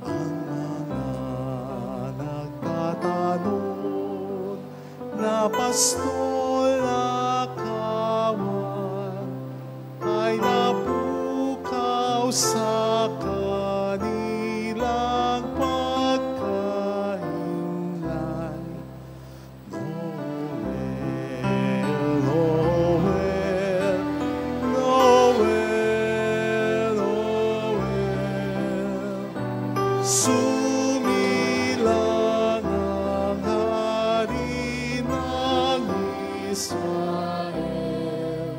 ang mga nagtatanong na pastol na kawan ay napukaw sa kanilang pagkahinlay. Noel, Noel, Noel, Noel. Sumilang ang hari ng Israel,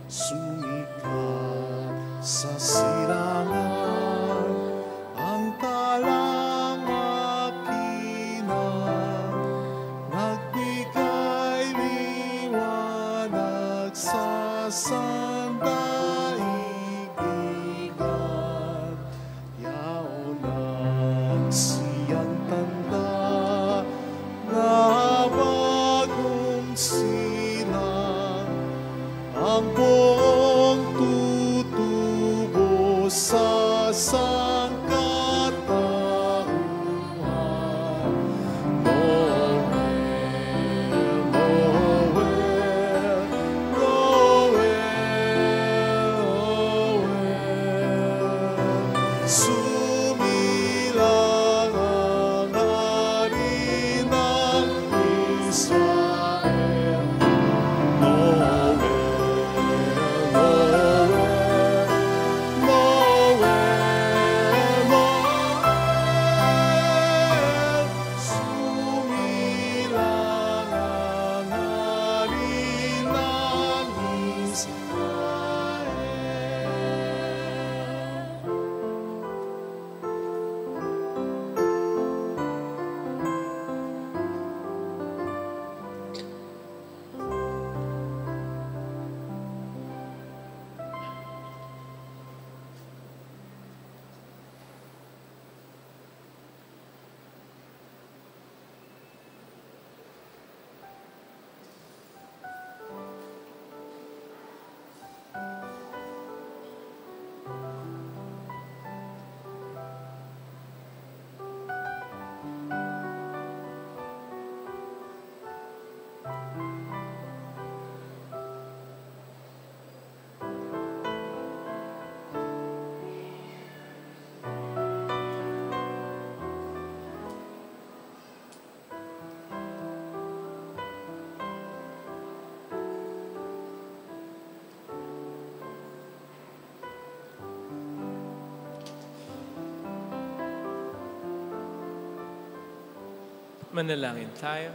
sumikat sa silangan ang talang makinang, nagbigay liwanag sa sandaigdigan. Yaon ang siyang tanda na bagong silang, ang buong tutubo sa sangkatauhan. Noel, Noel, Noel, Noel. Sumilang ang hari ng Israel. Noel, Noel, Noel, Noel. Sumilang ang hari ng Israel. Manalangin tayo.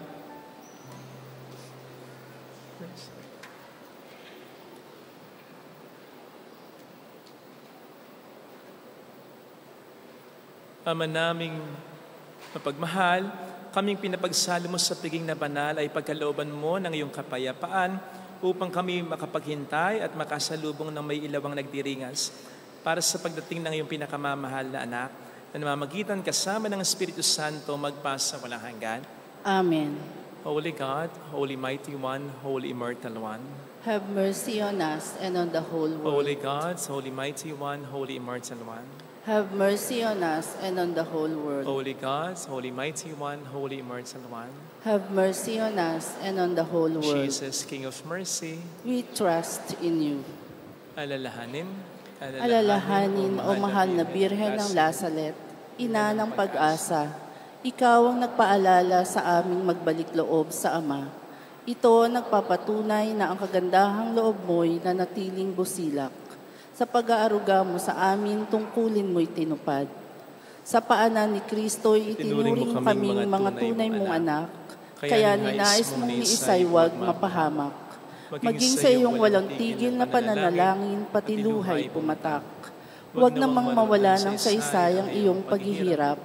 Ama naming mapagmahal, kaming pinapagsalo mo sa piging na banal ay pagkalooban mo ng iyong kapayapaan upang kami makapaghintay at makasalubong ng may ilawang nagdiringas para sa pagdating ng iyong pinakamamahal na anak na namamagitan kasama ng Espiritu Santo magpasa walang hanggan. Amen. Holy God, Holy Mighty One, Holy Immortal One. Have mercy on us and on the whole world. Holy God, Holy Mighty One, Holy Immortal One. Have mercy on us and on the whole world. Holy God, Holy Mighty One, Holy Immortal One. Have mercy on us and on the whole world. Jesus, King of Mercy, We trust in you. alalahanin, Alalahanin, O mahal na Birhen ng Lazaret, ina ng pag-asa, ikaw ang nagpaalala sa aming magbalik loob sa Ama. Ito ang nagpapatunay na ang kagandahang loob mo'y nanatiling busilak. Sa pag-aaruga mo sa amin, tungkulin mo'y tinupad. Sa paanan ni Kristo'y itinuring kaming mga tunay mong anak, kaya ninais mong ni isa'y huwag mapahamak. Maging sa iyong walang tigil na pananalangin, pati luhay pumatak. Huwag namang mawala ng saysayang iyong paghihirap.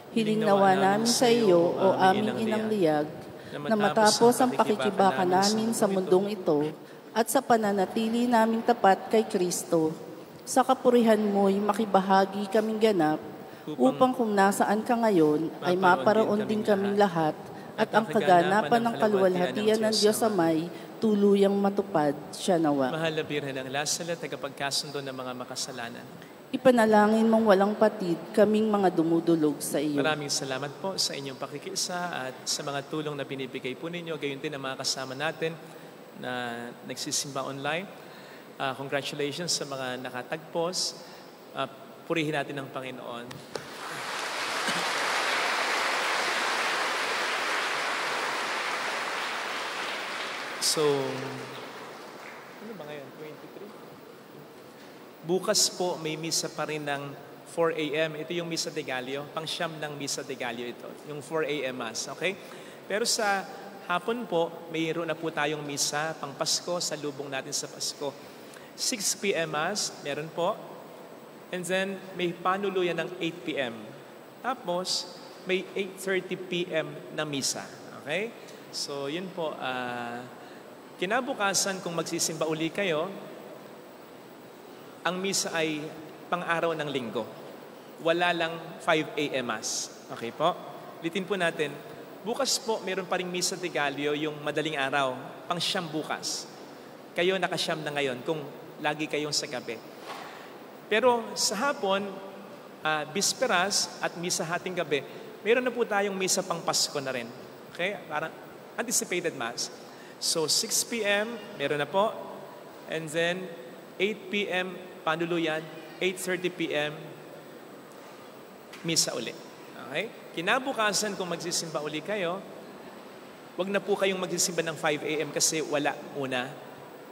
Hiling nawa namin sa iyo, o aming inang liyag, na matapos ang pakikibaka namin sa mundong ito, at sa pananatili naming tapat kay Kristo, sa kapurihan mo'y makibahagi kaming ganap, upang kung nasaan ka ngayon, ay maparoon din kaming lahat, at ang kaganapan ng kaluwalhatian ng Diyos Amay, tuluyang matupad siya nawa. Mahal na Birhen ng Lazaret, tagapagkasundo ng mga makasalanan. Ipanalangin mong walang patid kaming mga dumudulog sa iyo. Maraming salamat po sa inyong pakikiisa at sa mga tulong na binibigay po ninyo. Gayon din ang mga kasama natin na nagsisimba online. Congratulations sa mga nakatagpos. Purihin natin ang Panginoon. So, ano ba ngayon? 23? Bukas po may misa pa rin ng 4 a.m. Ito yung Misa de Gallo. Pang-siyam ng Misa de Gallo ito. Yung 4 a.m. Mass. Okay? Pero sa hapon po, mayroon na po tayong misa pang Pasko, sa lubong natin sa Pasko. 6 p.m. Mass, meron po. And then, may panuluyan ng 8 p.m. Tapos, may 8:30 p.m. na misa. Okay? So, yun po. Kinabukasan, kung magsisimba uli kayo, ang misa ay pang-araw ng linggo. Wala lang 5 a.m. Mass. Okay po? Ulitin po natin. Bukas po, meron pa ring Misa de Gallo, yung madaling araw, pang-siyam bukas. Kayo nakasyam na ngayon, kung lagi kayong sa gabi. Pero sa hapon, bisperas at misa hating gabi, meron na po tayong misa pang Pasko na rin. Okay? Parang anticipated Mass. So 6 p.m., meron na po. And then 8 p.m., panuluyan. 8:30 p.m., misa uli. Okay? Kinabukasan, kung magsisimba uli kayo, wag na po kayong magsisimba ng 5 a.m. kasi wala muna.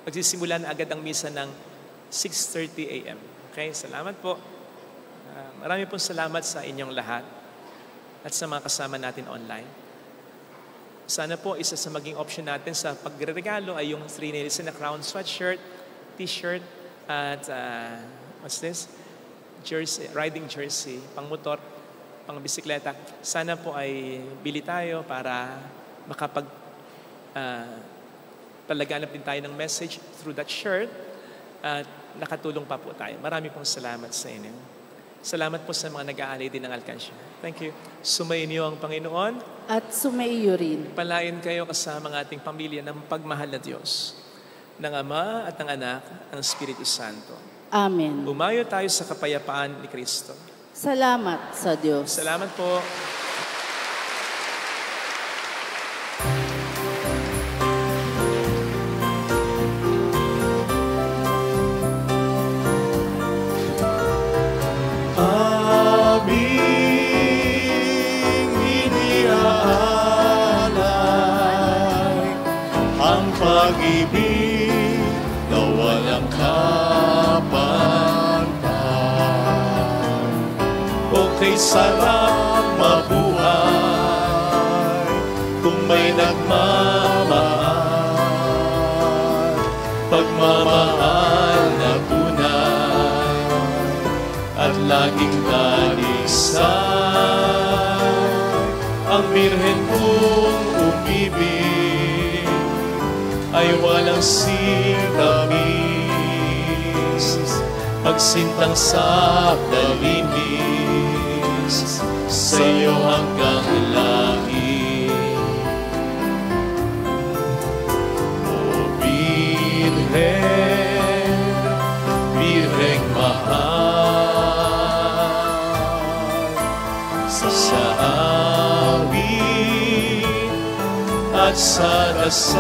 Magsisimula na agad ang misa ng 6:30 a.m. Okay? Salamat po. Marami pong salamat sa inyong lahat at sa mga kasama natin online. Sana po isa sa maging option natin sa pagregalo ay yung 3 Nielsen na crown sweatshirt, t-shirt, at what's this? Jersey, riding jersey, pang motor, pang bisikleta. Sana po ay bili tayo para makapag palaganap din tayo ng message through that shirt at nakatulong pa po tayo. Marami pong salamat sa inyo. Salamat po sa mga nag-aalay din ng alkansya. Thank you. Sumainyo ang Panginoon. At sumaiyo rin. Palain kayo kasama ng ating pamilya ng pagmahal na Diyos, ng Ama at ng Anak, ng Espiritu Santo. Amen. Bumayo tayo sa kapayapaan ni Kristo. Salamat sa Diyos. Salamat po. Aming iniaalay ang pag-ibig na walang kapantay. O kay sarap mabuhay kung may nagmamahal, pagmamahal na tunay at laging dalisay. Ang Birhen kong umibig ay walang singkamis, pagsintang sa dalinis, sa iyo hanggang langit. O Birhen, Birheng mahal, sa awit at sa dasal,